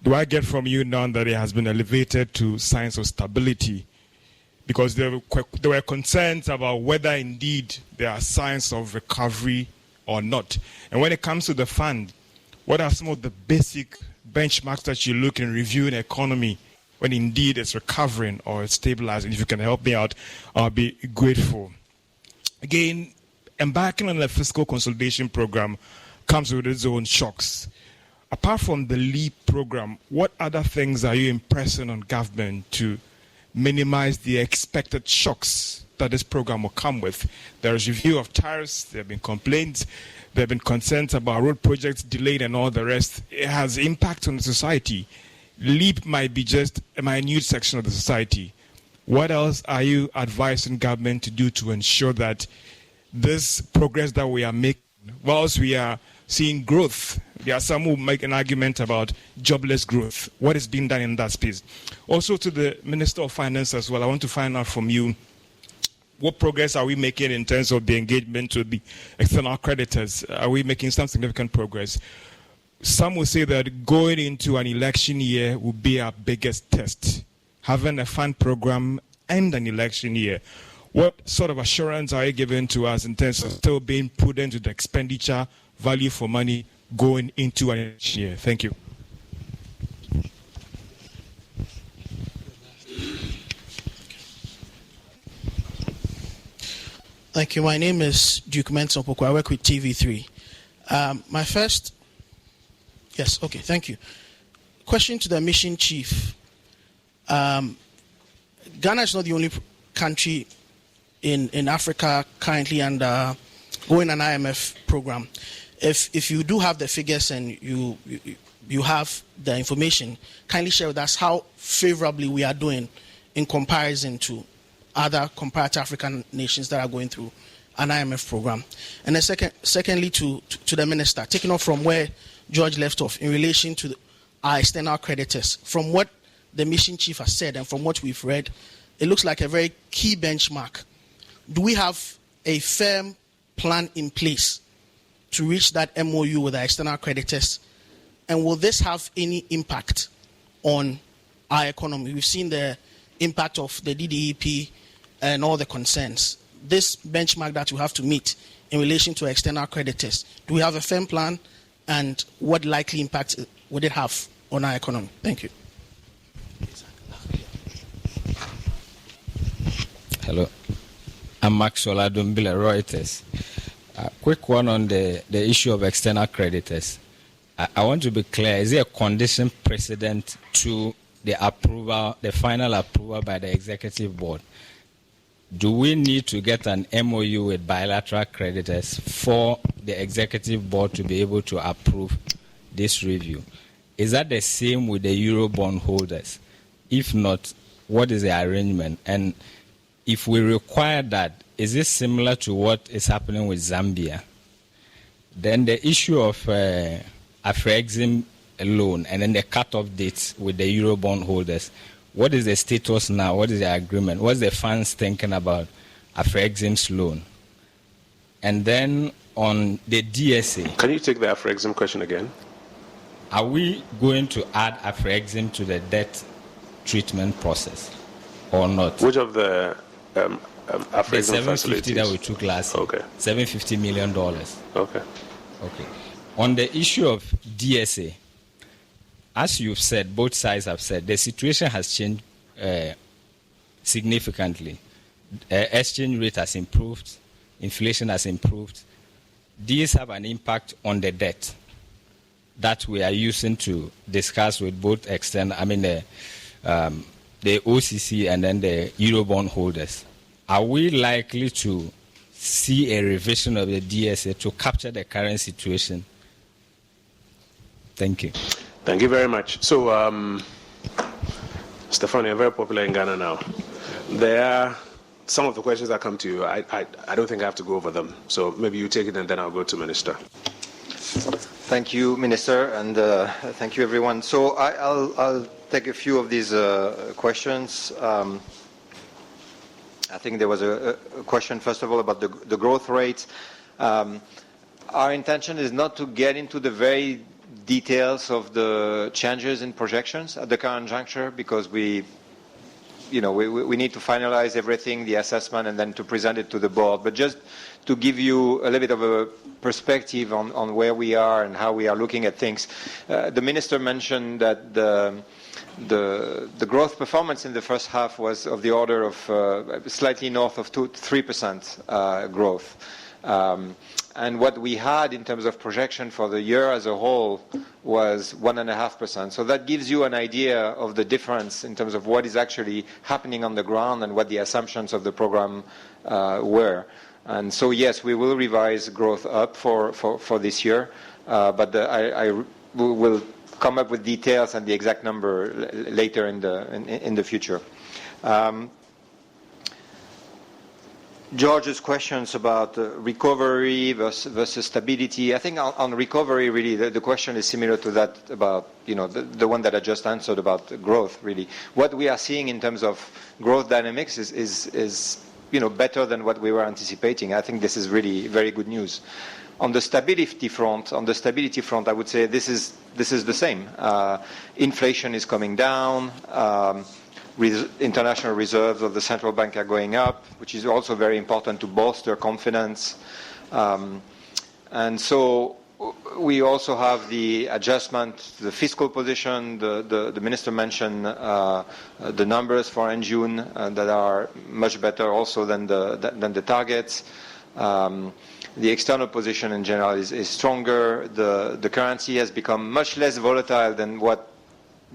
Do I get from you now that it has been elevated to signs of stability? Because there were concerns about whether indeed there are signs of recovery or not. And when it comes to the fund, what are some of the basic benchmarks that you look and review in the economy when indeed it's recovering or it's stabilizing? If you can help me out, I'll be grateful. Again, embarking on a fiscal consolidation program comes with its own shocks. Apart from the LEAP program, what other things are you impressing on government to minimize the expected shocks that this program will come with? There is review of tariffs, there have been complaints, there have been concerns about road projects delayed and all the rest. It has impact on the society. LEAP might be just a minute section of the society. What else are you advising government to do to ensure that this progress that we are making, whilst we are seeing growth, there are some who make an argument about jobless growth. What is being done in that space? Also to the Minister of Finance as well, I want to find out from you, what progress are we making in terms of the engagement with the external creditors? Are we making some significant progress? Some will say that going into an election year will be our biggest test, having a fund program and an election year. What sort of assurance are you giving to us in terms of still being prudent with the expenditure, value for money going into an election year? Thank you. Thank you. My name is Duke Menson Poko. I work with TV3. My first... Yes, okay, thank you. Question to the mission chief. Ghana is not the only country in Africa currently under going an IMF program. If you do have the figures and you have the information, kindly share with us how favorably we are doing in comparison to other comparative African nations that are going through an IMF program. And then secondly, to the minister, taking off from where George left off in relation to our external creditors, from what the mission chief has said and from what we've read, it looks like a very key benchmark. Do we have a firm plan in place to reach that MOU with our external creditors? And will this have any impact on our economy? We've seen the impact of the DDEP and all the concerns. This benchmark that we have to meet in relation to external creditors, do we have a firm plan? And what likely impact would it have on our economy? Thank you. Hello. I'm Maxwell Adumbile, Reuters. Quick one on the issue of external creditors. I want to be clear. Is there a condition precedent to the approval, the final approval by the executive board? Do we need to get an MOU with bilateral creditors for the executive board to be able to approve this review? Is that the same with the Eurobond holders? If not, what is the arrangement? And if we require that, is this similar to what is happening with Zambia? Then the issue of Afrexim loan and then the cut-off dates with the Eurobond holders. What is the status now? What is the agreement? What's the funds thinking about Afrexim's loan? And then on the DSA. Can you take the Afrexim question again? Are we going to add Afrexim to the debt treatment process or not? Which of the Afrexim the $750 facilities that we took last year? Okay. $750 million. Okay. Okay. On the issue of DSA, as you've said, both sides have said, the situation has changed significantly. Exchange rate has improved, inflation has improved. These have an impact on the debt that we are using to discuss with both the OCC and then the Eurobond holders. Are we likely to see a revision of the DSA to capture the current situation? Thank you. Thank you very much. So, Stefan, you're very popular in Ghana now. There are some of the questions that come to you. I don't think I have to go over them. So maybe you take it and then I'll go to Minister. Thank you, Minister, and thank you, everyone. So I'll take a few of these questions. I think there was a question, first of all, about the growth rates. Our intention is not to get into the very details of the changes in projections at the current juncture, because we need to finalize everything, the assessment, and then to present it to the board. But just to give you a little bit of a perspective on where we are and how we are looking at things, the Minister mentioned that the growth performance in the first half was of the order of slightly north of 3% growth. And what we had in terms of projection for the year as a whole was 1.5%. So that gives you an idea of the difference in terms of what is actually happening on the ground and what the assumptions of the program were. And so, yes, we will revise growth up for this year, but I will come up with details and the exact number later in the future. George's questions about recovery versus stability. I think on recovery, really, the question is similar to that about, the one that I just answered about growth, really. What we are seeing in terms of growth dynamics is better than what we were anticipating. I think this is really very good news. On the stability front, I would say this is the same. Inflation is coming down. International reserves of the central bank are going up, which is also very important to bolster confidence. And so we also have the adjustment, the fiscal position. The Minister mentioned the numbers for end June that are much better also than the targets. The external position in general is stronger. The currency has become much less volatile than what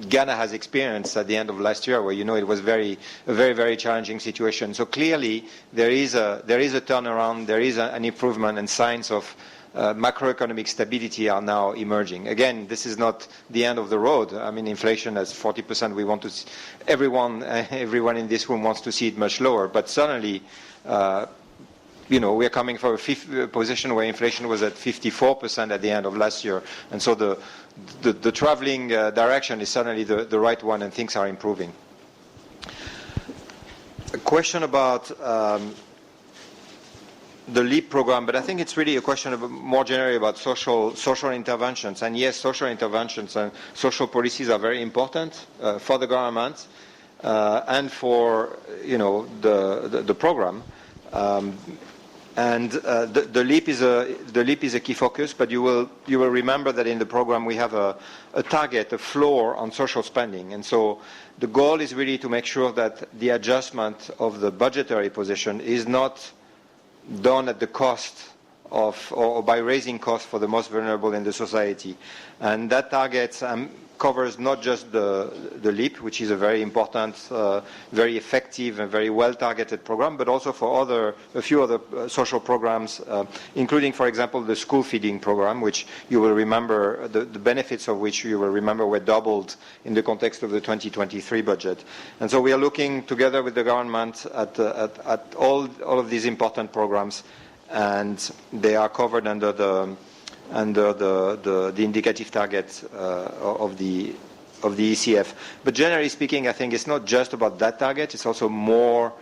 Ghana has experienced at the end of last year, where it was a very, very challenging situation. So clearly there is a turnaround, there is an improvement, and signs of macroeconomic stability are now emerging. Again, this is not the end of the road. I mean, inflation is 40%. We want to see, everyone in this room wants to see it much lower, but certainly. We are coming from a position where inflation was at 54% at the end of last year. And so the traveling direction is certainly the right one, and things are improving. A question about the LEAP program, but I think it's really a question of more generally about social interventions. And yes, social interventions and social policies are very important for the government and for the program. And the LEAP is a key focus, but you will remember that in the program we have a target, a floor on social spending, and so the goal is really to make sure that the adjustment of the budgetary position is not done at the cost of or by raising costs for the most vulnerable in the society, and that target covers not just the LEAP, which is a very important, very effective and very well-targeted program, but also for a few other social programs, including, for example, the school feeding program, which you will remember, the benefits of which you will remember were doubled in the context of the 2023 budget. And so we are looking together with the government at all of these important programs, and they are covered under the indicative target of the ECF. But generally speaking, I think it's not just about that target. It's also more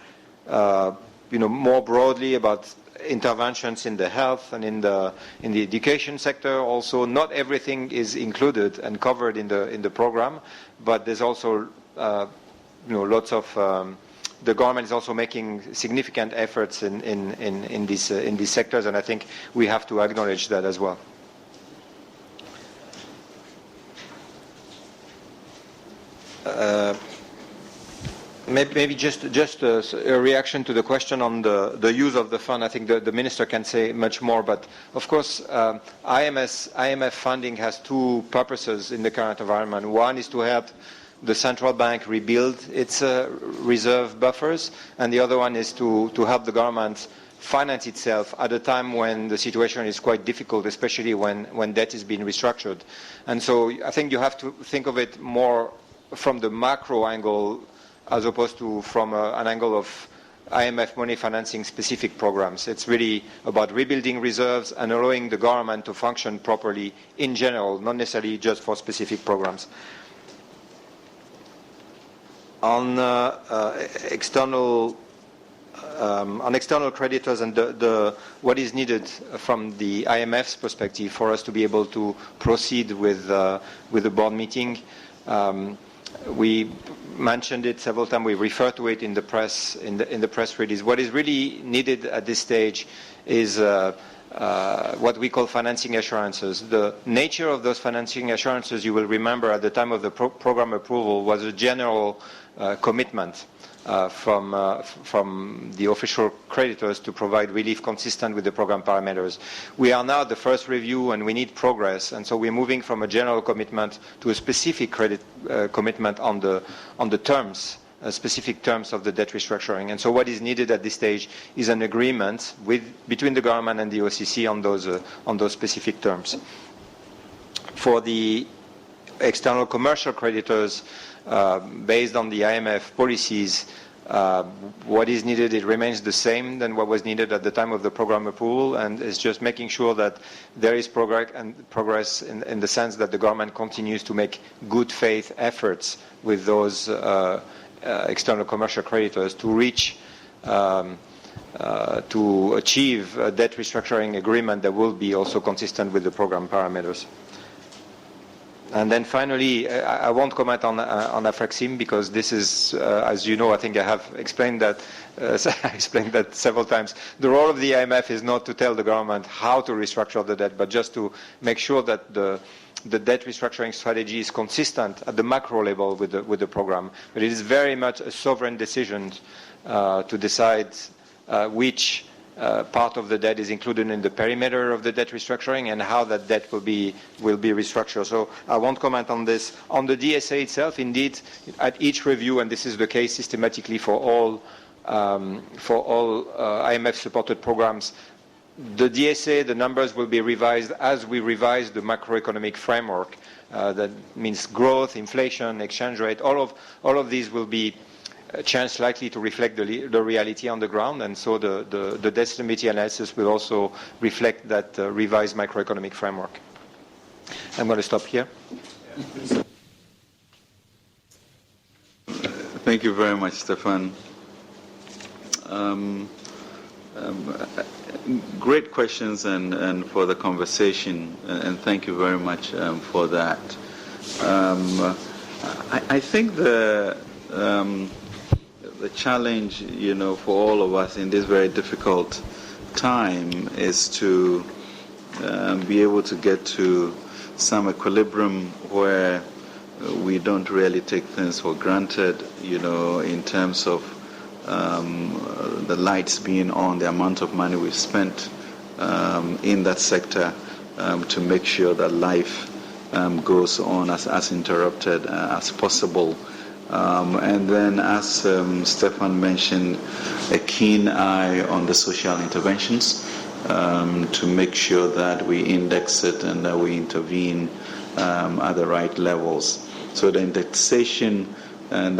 broadly about interventions in the health and in the education sector. Also, not everything is included and covered in the program, but there's also lots of the government is also making significant efforts in these sectors, and I think we have to acknowledge that as well. Maybe just a reaction to the question on the use of the fund. I think the minister can say much more, but of course IMF funding has two purposes in the current environment. One is to help the central bank rebuild its reserve buffers, and the other one is to help the government finance itself at a time when the situation is quite difficult, especially when debt is being restructured. And so I think you have to think of it more from the macro angle as opposed to from an angle of IMF money financing specific programs. It's really about rebuilding reserves and allowing the government to function properly in general, not necessarily just for specific programs. On external creditors and what is needed from the IMF's perspective for us to be able to proceed with the board meeting. We mentioned it several times. We refer to it in the press in the press release. What is really needed at this stage is what we call financing assurances. The nature of those financing assurances, you will remember at the time of the program approval, was a general commitment from the official creditors to provide relief consistent with the program parameters. We are now at the first review and we need progress, and so we're moving from a general commitment to a specific credit commitment on the terms, specific terms of the debt restructuring. And so what is needed at this stage is an agreement between the government and the OCC on those specific terms. For the external commercial creditors, based on the IMF policies, what is needed, it remains the same than what was needed at the time of the program approval, and it's just making sure that there is progress in the sense that the government continues to make good faith efforts with those external commercial creditors to reach to achieve a debt restructuring agreement that will be also consistent with the program parameters. And then finally, I won't comment on Afrexim because this is, as you know, I think I have explained that. I explained that several times. The role of the IMF is not to tell the government how to restructure the debt, but just to make sure that the debt restructuring strategy is consistent at the macro level with the program. But it is very much a sovereign decision to decide which part of the debt is included in the perimeter of the debt restructuring and how that debt will be restructured. So I won't comment on this. On the DSA itself, indeed, at each review, and this is the case systematically for all IMF-supported programs, the DSA, the numbers will be revised as we revise the macroeconomic framework. That means growth, inflation, exchange rate. All of these will be changed slightly to reflect the reality on the ground, and so the debt stability analysis will also reflect that revised macroeconomic framework. I'm going to stop here. Thank you very much, Stefan. Great questions and for the conversation, and thank you very much for that. I think the challenge, for all of us in this very difficult time is to be able to get to some equilibrium where we don't really take things for granted, in terms of the lights being on, the amount of money we've spent in that sector to make sure that life goes on as uninterrupted as possible. And then, as Stefan mentioned, a keen eye on the social interventions to make sure that we index it and that we intervene at the right levels. So the indexation and